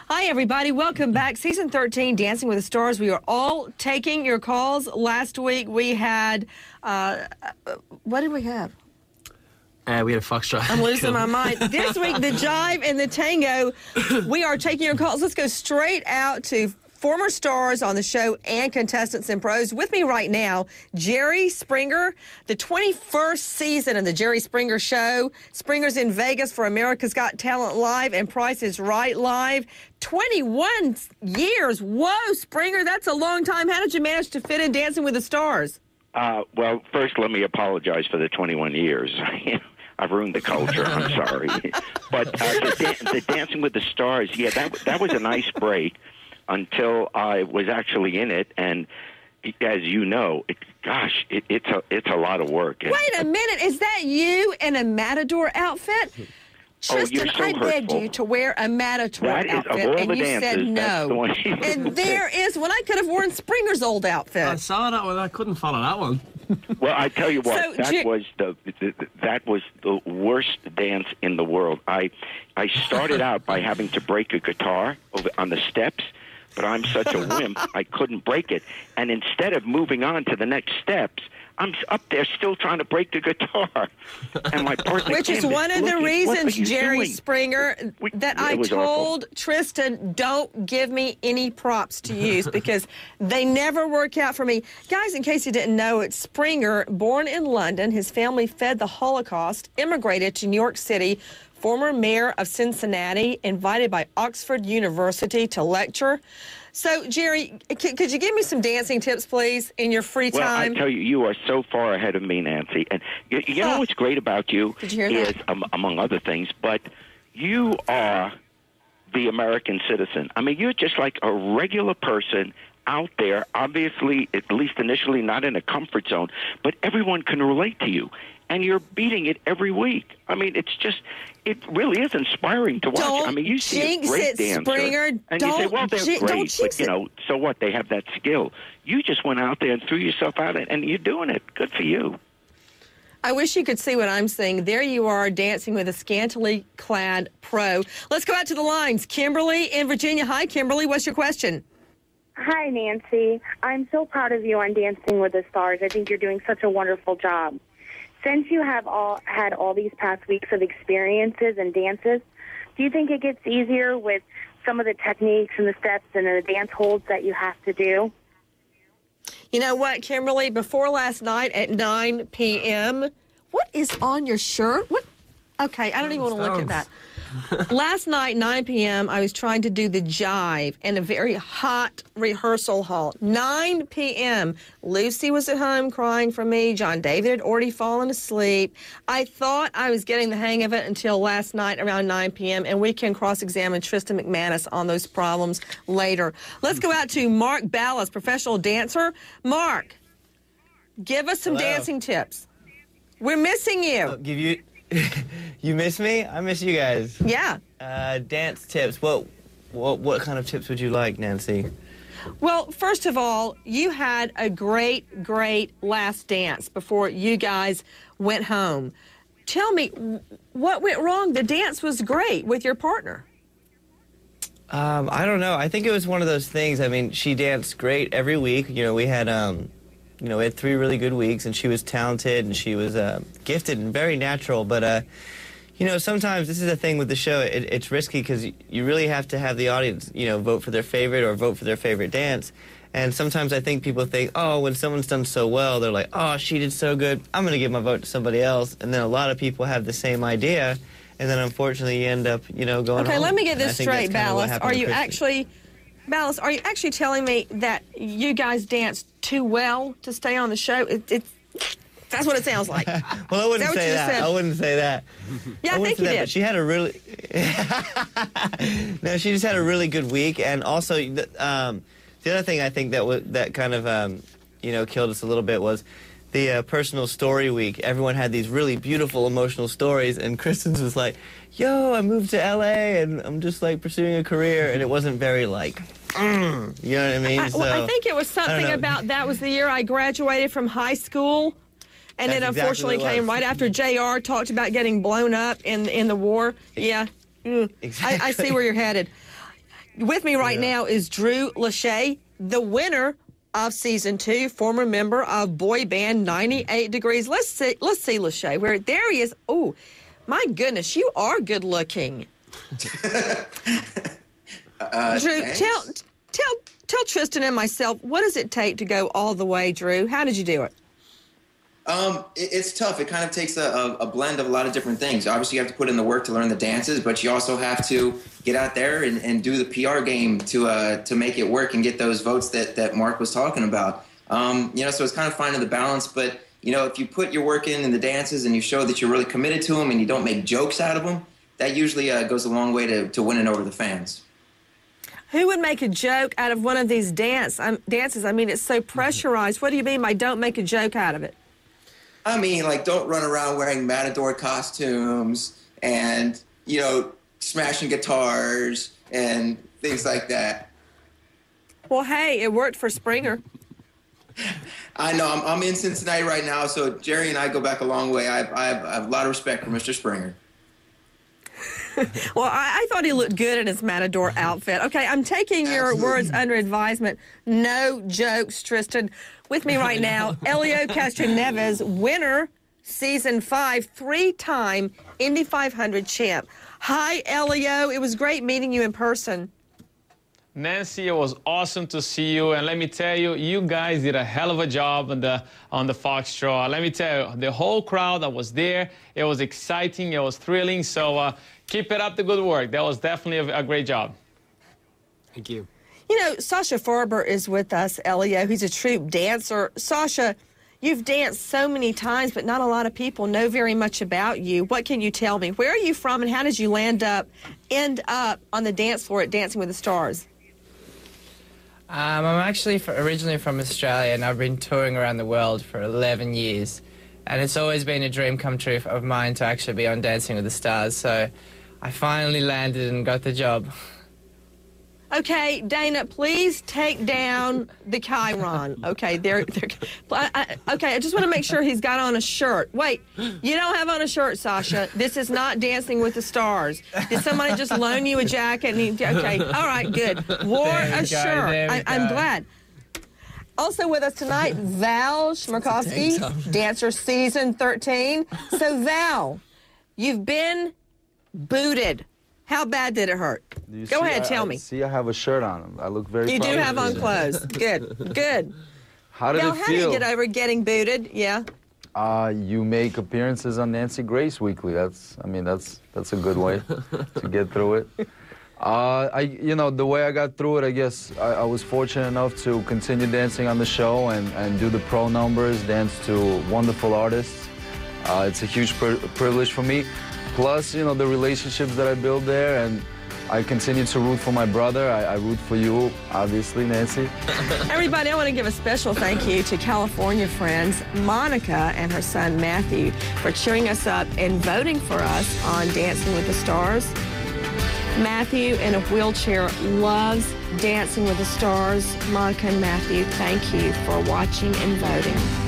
Hi, everybody. Welcome back. Season 13, Dancing with the Stars. We are all taking your calls. Last week, we had, what did we have? We had a foxtrot. I'm losing my mind. This week, the jive and the tango. We are taking your calls. Let's go straight out to former stars on the show and contestants and pros. With me right now, Jerry Springer, the 21st season of the Jerry Springer Show. Springer's in Vegas for America's Got Talent Live and Price is Right Live. 21 years. Whoa, Springer, that's a long time. How did you manage to fit in Dancing with the Stars? Well, first, let me apologize for the 21 years. I've ruined the culture. I'm sorry. But the Dancing with the Stars, yeah, that was a nice break until I was actually in it. And as you know, it's a lot of work. Wait a minute. Is that you in a Matador outfit? Tristan, so I begged hurtful. you to wear a Matador outfit, of all and the you dances, said that's the no. one And there is one. I could have worn Springer's old outfit. I saw that one. I couldn't follow that one. Well, I tell you what, So, that was the worst dance in the world. I started out by having to break a guitar on the steps, but I'm such a wimp, I couldn't break it. And instead of moving on to the next steps, I'm up there still trying to break the guitar. And my partner Which is one of the reasons, Jerry Springer, that I told Tristan, don't give me any props to use because they never work out for me. Guys, in case you didn't know, it's Springer, born in London. His family fled the Holocaust, immigrated to New York City, former mayor of Cincinnati, invited by Oxford University to lecture. So, Jerry, could you give me some dancing tips, please, in your free time? Well, I tell you, you are so far ahead of me, Nancy. And you know what's great about you Did you hear is, among other things, but you are the American citizen. I mean, you're just like a regular person out there, obviously, at least initially, not in a comfort zone, but everyone can relate to you. And you're beating it every week. I mean, it really is inspiring to watch. Don't I mean, you see a great dancer, Springer. and you say, well, they're great, but, you know, so what? They have that skill. You just went out there and threw yourself out, and you're doing it. Good for you. I wish you could see what I'm seeing. There you are, dancing with a scantily clad pro. Let's go out to the lines. Kimberly in Virginia. Hi, Kimberly. What's your question? Hi, Nancy. I'm so proud of you on Dancing with the Stars. I think you're doing such a wonderful job. Since you have had all these past weeks of experiences and dances, do you think it gets easier with some of the techniques and the steps and the dance holds that you have to do? You know what, Kimberly? Before last night at 9 p.m., what is on your shirt? What? Okay, I don't even want to look at that. Last night, 9 p.m., I was trying to do the jive in a very hot rehearsal hall. 9 p.m., Lucy was at home crying for me. John David had already fallen asleep. I thought I was getting the hang of it until last night around 9 p.m., and we can cross-examine Tristan MacManus on those problems later. Let's go out to Mark Ballas, professional dancer. Mark, give us some dancing tips. We're missing you. You miss me? I miss you guys. Yeah. Dance tips. What kind of tips would you like, Nancy? Well, first of all, you had a great last dance before you guys went home. Tell me, what went wrong? The dance was great with your partner. I don't know. I think it was one of those things. I mean, she danced great every week. You know, we had 3 really good weeks, and she was talented, and she was gifted and very natural. But, sometimes this is the thing with the show. It's risky because you really have to have the audience, vote for their favorite or vote for their favorite dance. And sometimes I think people think, oh, when someone's done so well, they're like, oh, she did so good, I'm going to give my vote to somebody else. And then a lot of people have the same idea, and then unfortunately you end up, going Okay, home. let me get this straight, Ballas. Are you Ballas, are you actually telling me that you guys danced too well to stay on the show? That's what it sounds like. Well, I wouldn't say that. I wouldn't say that. Yeah, I think you did. But she had a really... No, she just had a really good week. And also, the other thing I think that kind of, killed us a little bit was the personal story week. Everyone had these really beautiful, emotional stories, and Kristen's was like, yo, I moved to L.A., and I'm just, pursuing a career, and it wasn't very, you know what I mean? I think it was something about that was the year I graduated from high school, and it unfortunately came right after JR talked about getting blown up in the war. Yeah. Exactly. I see where you're headed. With me right now is Drew Lachey, the winner of season 2, former member of boy band 98 Degrees. Let's see Lachey. There he is. Oh, my goodness, you are good looking. Drew, tell Tristan and myself, what does it take to go all the way, Drew? How did you do it? It's tough. It kind of takes a blend of a lot of different things. Obviously, you have to put in the work to learn the dances, but you also have to get out there and do the PR game to make it work and get those votes that Mark was talking about. So it's kind of finding the balance. But, if you put your work in the dances and you show that you're really committed to them and you don't make jokes out of them, that usually goes a long way to winning over the fans. Who would make a joke out of one of these dances? I mean, it's so pressurized. What do you mean by don't make a joke out of it? I mean, don't run around wearing Matador costumes and, smashing guitars and things like that. Well, hey, it worked for Springer. I know. I'm in Cincinnati right now, so Jerry and I go back a long way. I have a lot of respect for Mr. Springer. Well, I thought he looked good in his Matador outfit. Okay, I'm taking your words under advisement. No jokes, Tristan. With me right now, Helio Castroneves, winner, season 5, 3-time Indy 500 champ. Hi, Helio. It was great meeting you in person. Nancy, it was awesome to see you, and let me tell you, you guys did a hell of a job on the Foxtrot. Let me tell you, the whole crowd that was there, it was exciting, it was thrilling, so keep it up the good work. That was definitely a great job. Thank you. Sasha Farber is with us, Helio. He's a troupe dancer. Sasha, you've danced so many times, but not a lot of people know very much about you. What can you tell me? Where are you from, and how did you end up on the dance floor at Dancing with the Stars? I'm actually originally from Australia, and I've been touring around the world for 11 years. And it's always been a dream come true of mine to actually be on Dancing with the Stars. So I finally landed and got the job. Okay, Dana, please take down the Chiron. Okay, I just want to make sure he's got on a shirt. Wait, you don't have on a shirt, Sasha. This is not Dancing with the Stars. Did somebody just loan you a jacket? Okay, all right, good. Wore a shirt. I'm glad. Also with us tonight, Val Chmerkovskiy, dancer season 13. So, Val, you've been booted. How bad did it hurt? Go ahead, tell me. See, I have a shirt on. I look very. You do have on clothes. Good, good. How did it feel? How do you get over getting booted? Yeah. You make appearances on Nancy Grace Weekly. That's a good way to get through it. The way I got through it, I guess I was fortunate enough to continue dancing on the show and do the pro numbers, dance to wonderful artists. It's a huge privilege for me. Plus, the relationships that I built there, and I continue to root for my brother. I root for you, obviously, Nancy. Everybody, I want to give a special thank you to California friends Monica and her son Matthew for cheering us up and voting for us on Dancing with the Stars. Matthew, in a wheelchair, loves Dancing with the Stars. Monica and Matthew, thank you for watching and voting.